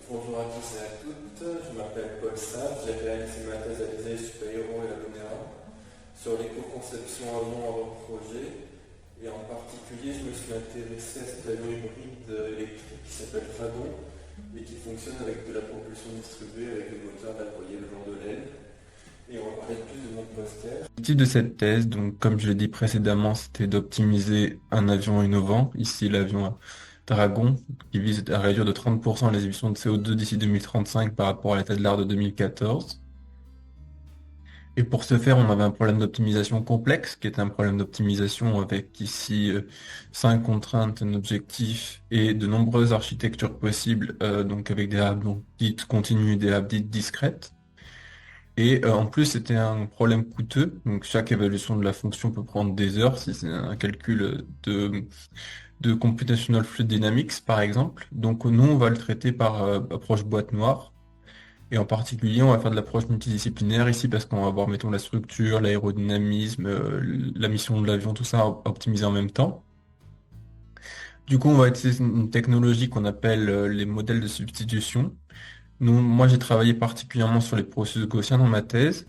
Bonjour à tous et à toutes, je m'appelle Paul Sartre, j'ai réalisé ma thèse à l'ISEE Super-Héros et la Lumera sur l'éco-conception avant projet, et en particulier je me suis intéressé à cet avion hybride électrique qui s'appelle Dragon et qui fonctionne avec de la propulsion distribuée avec le moteur d'Alcoyer le genre de l'aile. Et on va parler plus de mon poster. L'objectif de cette thèse, donc comme je l'ai dit précédemment, c'était d'optimiser un avion innovant, ici l'avion Dragon, qui vise à réduire de 30% les émissions de CO2 d'ici 2035 par rapport à l'état de l'art de 2014. Et pour ce faire, on avait un problème d'optimisation complexe, qui est un problème d'optimisation avec ici 5 contraintes, un objectif et de nombreuses architectures possibles, donc avec des apps donc, dites continues, des apps dites discrètes. Et en plus, c'était un problème coûteux. Donc, chaque évaluation de la fonction peut prendre des heures si c'est un calcul de computational fluid dynamics, par exemple. Donc, nous, on va le traiter par approche boîte noire. Et en particulier, on va faire de l'approche multidisciplinaire ici parce qu'on va voir, mettons, la structure, l'aérodynamisme, la mission de l'avion, tout ça à optimiser en même temps. Du coup, on va utiliser une technologie qu'on appelle les modèles de substitution. Moi, j'ai travaillé particulièrement sur les processus gaussiens dans ma thèse.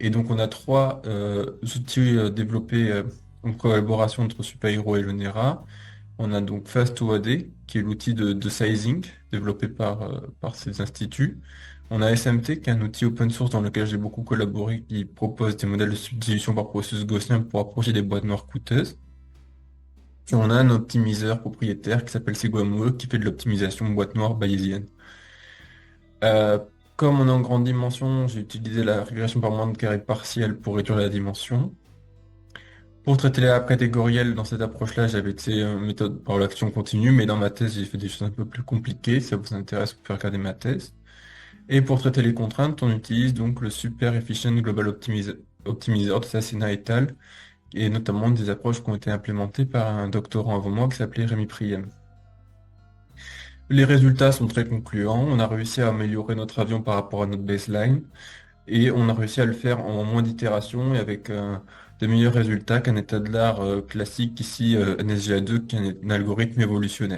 Et donc, on a trois outils développés en collaboration entre SuperHero et Lonera. On a donc Fast2AD, qui est l'outil de sizing développé par ces instituts. On a SMT, qui est un outil open source dans lequel j'ai beaucoup collaboré, qui propose des modèles de substitution par processus gaussien pour approcher des boîtes noires coûteuses. Et on a un optimiseur propriétaire qui s'appelle Seguamoe, qui fait de l'optimisation boîte noire bayésienne. Euh, Comme on est en grande dimension, j'ai utilisé la régression par moins de carré partiel pour réduire la dimension. Pour traiter les apps catégorielles, dans cette approche-là, j'avais été méthode par l'action continue, mais dans ma thèse, j'ai fait des choses un peu plus compliquées. Si ça vous intéresse, vous pouvez regarder ma thèse. Et pour traiter les contraintes, on utilise donc le Super Efficient Global Optimizer de Sassina et al. Et notamment des approches qui ont été implémentées par un doctorant avant moi qui s'appelait Rémi Priem. Les résultats sont très concluants. On a réussi à améliorer notre avion par rapport à notre baseline. Et on a réussi à le faire en moins d'itérations et avec de meilleurs résultats qu'un état de l'art classique ici, NSGA2, qui est un algorithme évolutionnaire.